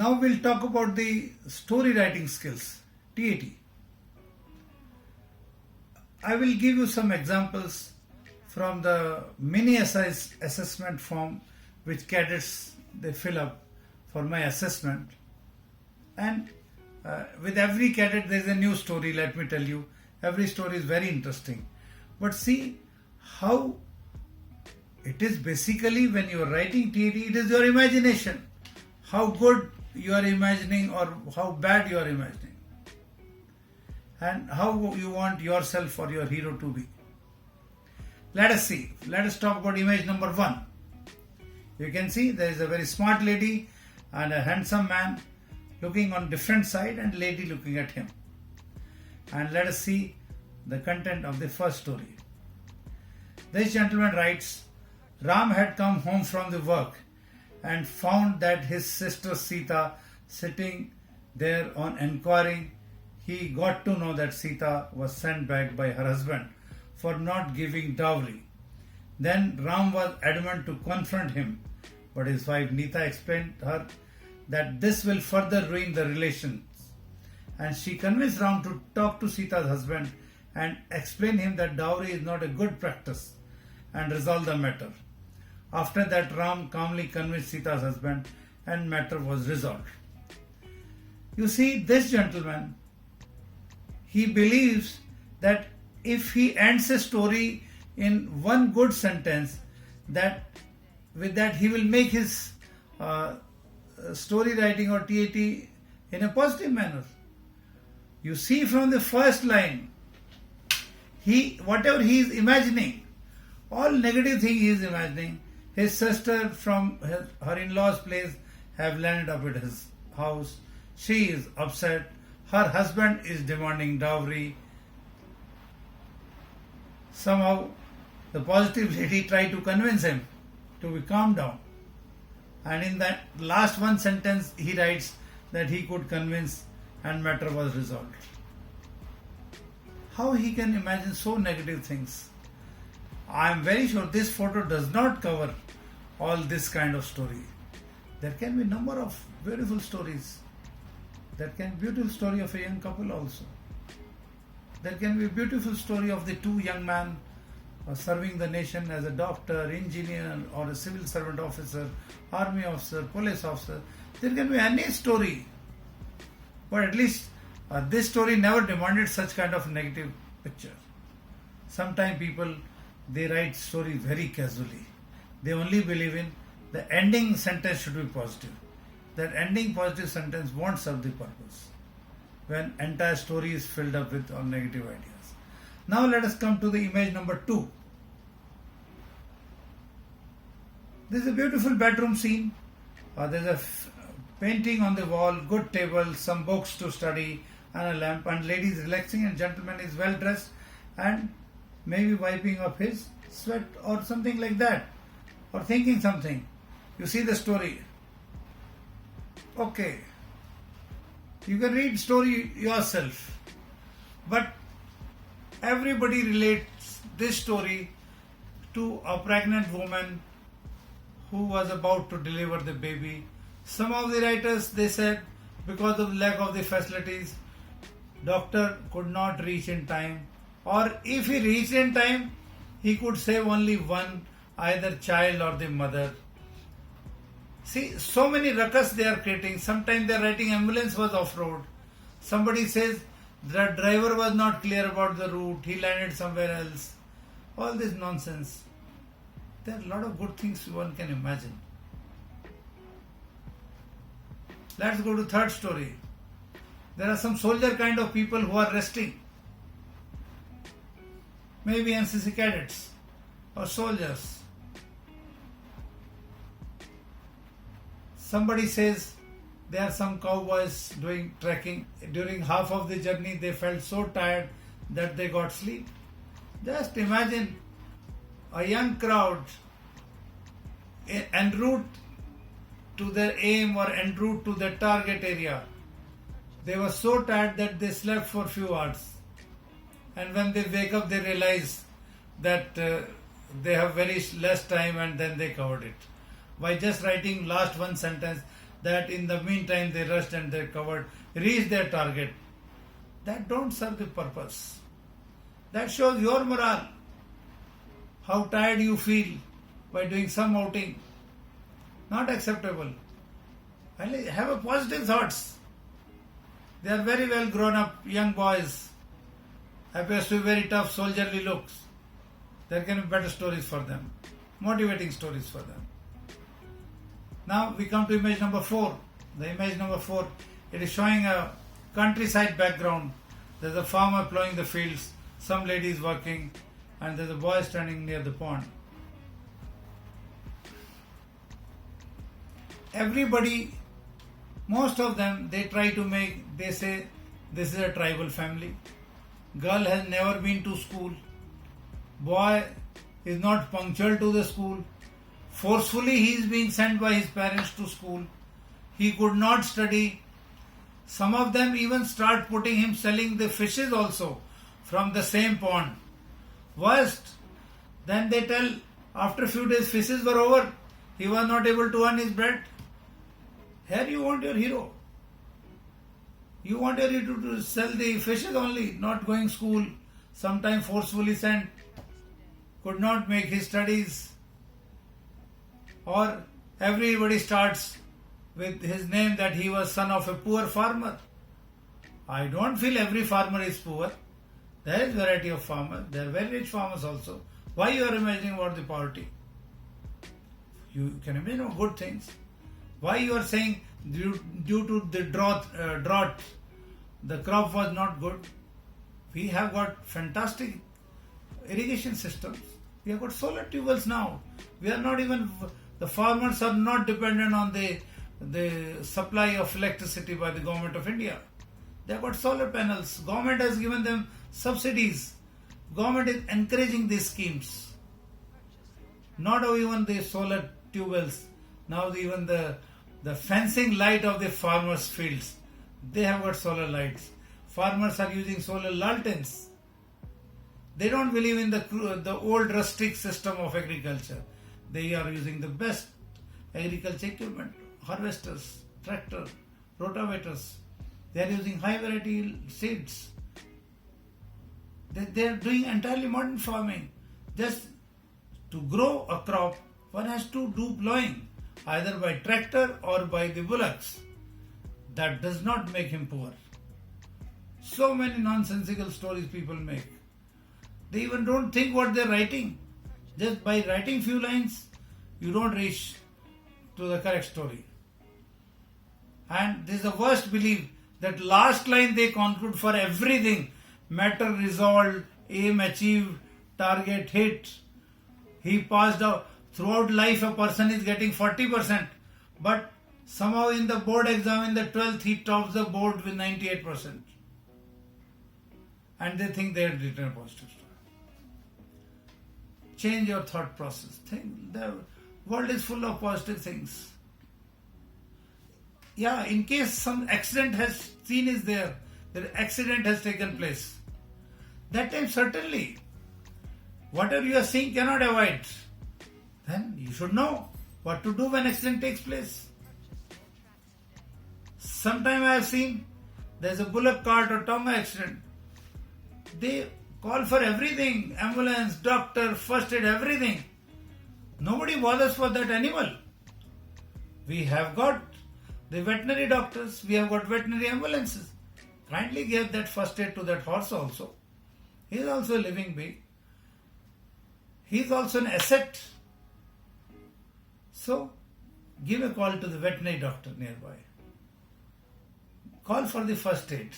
Now we'll talk about the story writing skills, TAT. I will give you some examples from the mini assessment form which cadets they fill up for my assessment. And with every cadet there is a new story, let me tell you. Every story is very interesting. But see how it is basically when you are writing TAT, it is your imagination. How good you are imagining or how bad you are imagining. And how you want yourself or your hero to be. Let us see. Let us talk about image number 1. You can see there is a very smart lady and a handsome man looking on different side and lady looking at him. And let us see the content of the first story. This gentleman writes, Ram had come home from the work and found that his sister Sita sitting there on inquiring. He got to know that Sita was sent back by her husband for not giving dowry. Then Ram was adamant to confront him, but his wife Nita explained her that this will further ruin the relations. And she convinced Ram to talk to Sita's husband and explain him that dowry is not a good practice and resolve the matter. After that, Ram calmly convinced Sita's husband and matter was resolved. You see, this gentleman, he believes that if he ends a story in one good sentence, that with that he will make his story writing or TAT in a positive manner. You see from the first line, whatever he is imagining, all negative thing he is imagining, his sister from her in-laws' place have landed up at his house. She is upset. Her husband is demanding dowry. Somehow the positive lady tried to convince him to be calm down. And in that last one sentence he writes that he could convince and matter was resolved. How he can imagine so negative things? I am very sure this photo does not cover all this kind of story. There can be number of beautiful stories. There can be a beautiful story of a young couple also. There can be a beautiful story of the two young men serving the nation as a doctor, engineer or a civil servant officer, army officer, police officer. There can be any story. But at least this story never demanded such kind of negative picture. Sometimes people, they write stories very casually. They only believe in the ending sentence should be positive. That ending positive sentence won't serve the purpose when entire story is filled up with all negative ideas. Now let us come to the image number 2. This is a beautiful bedroom scene. There's a painting on the wall, good table, some books to study and a lamp, and lady is relaxing and gentleman is well dressed and maybe wiping up his sweat or something like that, or thinking something. You see the story. Okay, you can read story yourself, but everybody relates this story to a pregnant woman who was about to deliver the baby. Some of the writers, they said because of lack of the facilities, doctor could not reach in time, or if he reached in time, he could save only one, either child or the mother. See, so many ruckus they are creating. Sometimes they are writing ambulance was off-road. Somebody says the driver was not clear about the route, he landed somewhere else. All this nonsense. There are a lot of good things one can imagine. Let's go to third story. There are some soldier kind of people who are resting. Maybe NCC cadets or soldiers. Somebody says there are some cowboys doing trekking. During half of the journey they felt so tired that they got sleep. Just imagine a young crowd en route to their aim or en route to their target area. They were so tired that they slept for few hours. And when they wake up, they realize that they have very less time, and then they covered it. By just writing last one sentence, that in the meantime they rushed and they covered, reached their target. That don't serve the purpose. That shows your morale. How tired you feel by doing some outing. Not acceptable. Have a positive thoughts. They are very well grown up young boys. Appears to be very tough soldierly looks. There can be better stories for them. Motivating stories for them. Now we come to image number 4. The image number 4, it is showing a countryside background. There's a farmer plowing the fields, some ladies working, and there's a boy standing near the pond. Everybody, most of them, they say this is a tribal family. Girl has never been to school. Boy is not punctual to the school. Forcefully he is being sent by his parents to school. He could not study. Some of them even start putting him selling the fishes also from the same pond. Worst, then they tell after a few days fishes were over. He was not able to earn his bread. Here you want your hero. You want your hero to sell the fishes only, not going school, sometimes forcefully sent, could not make his studies. Or everybody starts with his name that he was son of a poor farmer. I don't feel every farmer is poor. There is variety of farmers. There are very rich farmers also. Why you are imagining about the poverty? You can imagine good things. Why you are saying due to the drought, the crop was not good? We have got fantastic irrigation systems. We have got solar tubes now. We are not even, the farmers are not dependent on the supply of electricity by the government of India. They have got solar panels. Government has given them subsidies. Government is encouraging these schemes. Not even the solar tubes. Now even the fencing light of the farmers' fields, they have got solar lights. Farmers are using solar lanterns. They don't believe in the old rustic system of agriculture. They are using the best agriculture equipment, harvesters, tractor, rotavators. They are using high variety seeds. They are doing entirely modern farming. Just to grow a crop, one has to do plowing, either by tractor or by the bullocks. That does not make him poor. So many nonsensical stories people make. They even don't think what they're writing. Just by writing few lines, you don't reach to the correct story. And this is the worst belief, that last line they conclude for everything. Matter resolved, aim achieved, target hit. He passed out. Throughout life a person is getting 40%. But somehow in the board exam in the 12th he tops the board with 98%. And they think they have written a positive story. Change your thought process. Think the world is full of positive things. Yeah, in case some accident has seen is there, the accident has taken place. That time certainly, whatever you are seeing cannot avoid. Then you should know what to do when accident takes place. Sometime I have seen there is a bullock cart or tonga accident. They call for everything, ambulance, doctor, first aid, everything. Nobody bothers for that animal. We have got the veterinary doctors, we have got veterinary ambulances. Kindly give that first aid to that horse also. He is also a living being. He is also an asset. So, give a call to the veterinary doctor nearby. Call for the first aid.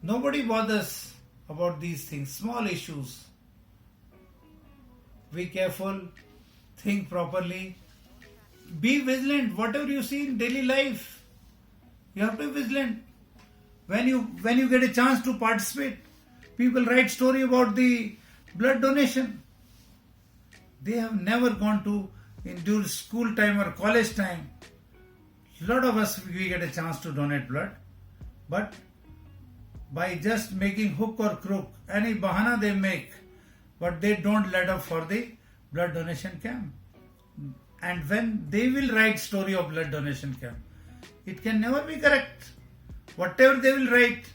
Nobody bothers about these things, small issues. Be careful, think properly, be vigilant. Whatever you see in daily life, you have to be vigilant. When you get a chance to participate, people write story about the blood donation. They have never gone to during school time or college time. A lot of us, we get a chance to donate blood, but by just making hook or crook, any bahana they make, but they don't let up for the blood donation camp. and when they will write story of blood donation camp, it can never be correct. Whatever they will write,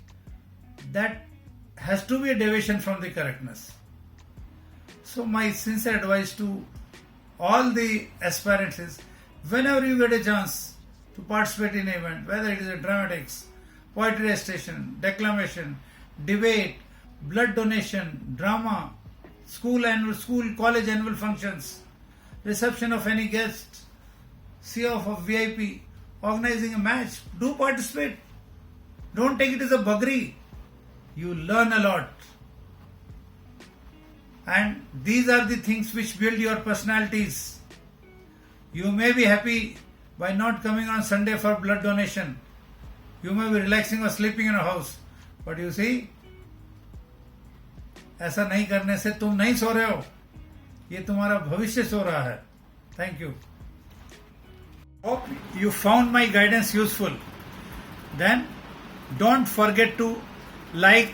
that has to be a deviation from the correctness. So my sincere advice to all the aspirants is, whenever you get a chance to participate in an event, whether it is a dramatics, poetry recitation, declamation, debate, blood donation, drama, college annual functions, reception of any guest, see off of VIP, organizing a match, do participate. Don't take it as a buggery. You learn a lot. And these are the things which build your personalities. You may be happy by not coming on Sunday for blood donation. You may be relaxing or sleeping in a house. But you see, ऐसा नहीं करने से तुम नहीं सो रहे हो, ये तुम्हारा भविष्य सो रहा है. Thank you. Hope you found my guidance useful. Then don't forget to like,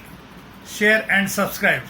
share and subscribe.